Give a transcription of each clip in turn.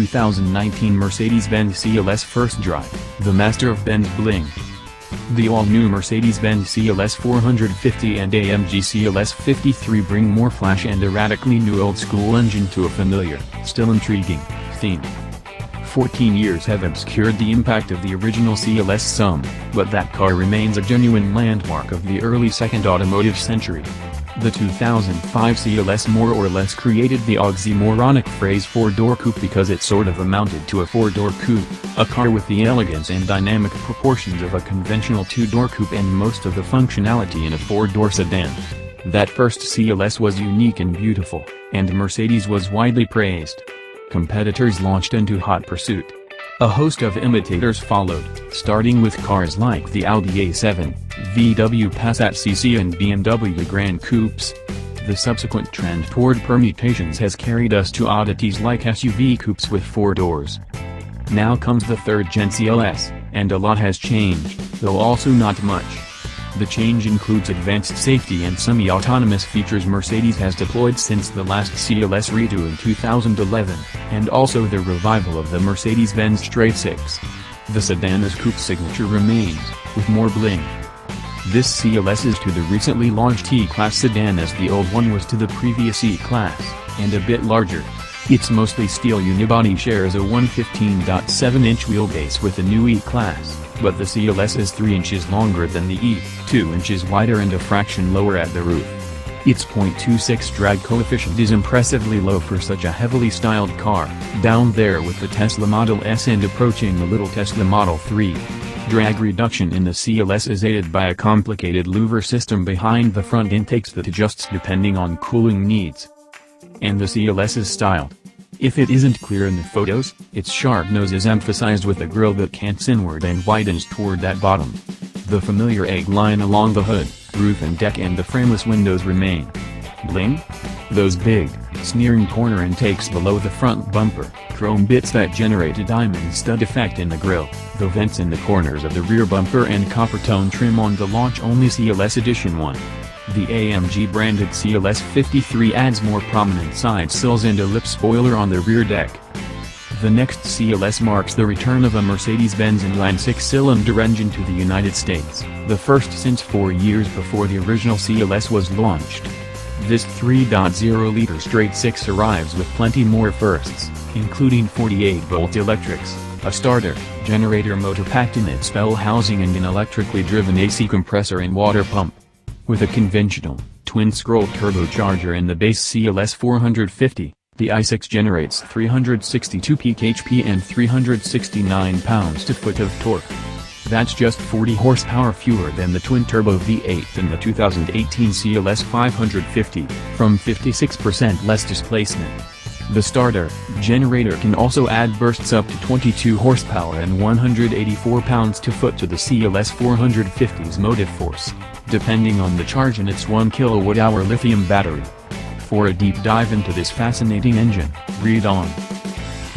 2019 Mercedes-Benz CLS First Drive, the master of Benz bling. The all-new Mercedes-Benz CLS 450 and AMG CLS 53 bring more flash and a radically new old-school engine to a familiar, still intriguing, theme. 14 years have obscured the impact of the original CLS some, but that car remains a genuine landmark of the early second automotive century. The 2005 CLS more or less created the oxymoronic phrase four-door coupe because it sort of amounted to a four-door coupe, a car with the elegance and dynamic proportions of a conventional two-door coupe and most of the functionality in a four-door sedan. That first CLS was unique and beautiful, and Mercedes was widely praised. Competitors launched into hot pursuit. A host of imitators followed, starting with cars like the Audi A7, VW Passat CC and BMW Grand Coupes. The subsequent trend toward permutations has carried us to oddities like SUV coupes with four doors. Now comes the third-gen CLS, and a lot has changed, though also not much. The change includes advanced safety and semi-autonomous features Mercedes has deployed since the last CLS redo in 2011, and also the revival of the Mercedes-Benz Straight Six. The sedan-as-coupe signature remains, with more bling. This CLS is to the recently launched E-Class sedan as the old one was to the previous E-Class, and a bit larger. Its mostly steel unibody shares a 115.7-inch wheelbase with the new E-Class, but the CLS is 3 inches longer than the E, 2 inches wider and a fraction lower at the roof. Its .26 drag coefficient is impressively low for such a heavily styled car, down there with the Tesla Model S and approaching the little Tesla Model 3. Drag reduction in the CLS is aided by a complicated louver system behind the front intakes that adjusts depending on cooling needs. And the CLS is styled. If it isn't clear in the photos, its sharp nose is emphasized with a grille that cants inward and widens toward that bottom. The familiar egg line along the hood, roof and deck and the frameless windows remain. Bling? Those big, sneering corner intakes below the front bumper, chrome bits that generate a diamond stud effect in the grille, the vents in the corners of the rear bumper and copper tone trim on the launch-only CLS Edition 1. The AMG-branded CLS 53 adds more prominent side sills and a lip spoiler on the rear deck. The next CLS marks the return of a Mercedes-Benz inline six-cylinder engine to the United States, the first since 4 years before the original CLS was launched. This 3.0-liter straight six arrives with plenty more firsts, including 48-volt electrics, a starter, generator motor packed in its bell housing and an electrically driven AC compressor and water pump. With a conventional, twin-scroll turbocharger in the base CLS 450, the i6 generates 362 peak HP and 369 pounds-to-foot of torque. That's just 40 horsepower fewer than the twin-turbo V8 in the 2018 CLS 550, from 56% less displacement. The starter, generator can also add bursts up to 22 horsepower and 184 pounds-to-foot to the CLS 450's motive force, depending on the charge in its 1 kWh lithium battery. For a deep dive into this fascinating engine, read on.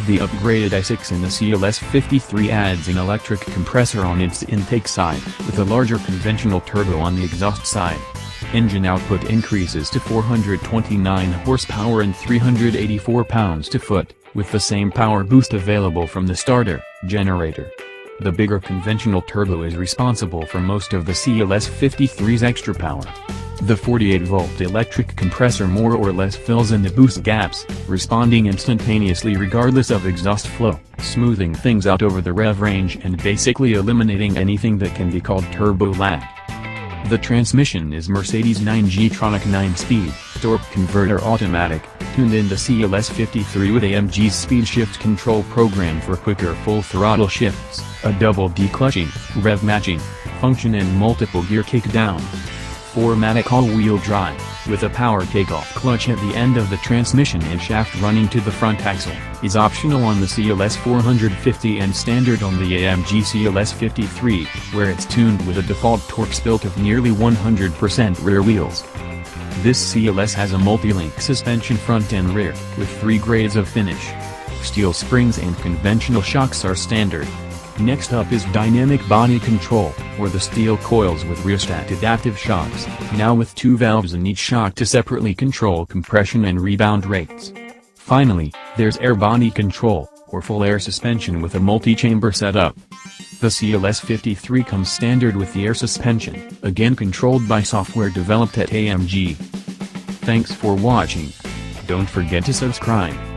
The upgraded i6 in the CLS 53 adds an electric compressor on its intake side, with a larger conventional turbo on the exhaust side. Engine output increases to 429 horsepower and 384 pounds-to-foot, with the same power boost available from the starter, generator. The bigger conventional turbo is responsible for most of the CLS 53's extra power. The 48-volt electric compressor more or less fills in the boost gaps, responding instantaneously regardless of exhaust flow, smoothing things out over the rev range and basically eliminating anything that can be called turbo lag. The transmission is Mercedes 9G-tronic 9-speed, torque converter automatic, tuned in the CLS 53 with AMG's speed shift control program for quicker full throttle shifts, a double declutching, rev matching function and multiple gear kickdown. 4MATIC all-wheel drive, with a power takeoff clutch at the end of the transmission and shaft running to the front axle, is optional on the CLS 450 and standard on the AMG CLS 53, where it's tuned with a default torque spilt of nearly 100% rear wheels. This CLS has a multi-link suspension front and rear, with 3 grades of finish. Steel springs and conventional shocks are standard. Next up is dynamic body control, or the steel coils with rheostat adaptive shocks, now with 2 valves in each shock to separately control compression and rebound rates. Finally, there's air body control, or full air suspension with a multi-chamber setup. The CLS 53 comes standard with the air suspension, again controlled by software developed at AMG. Thanks for watching. Don't forget to subscribe.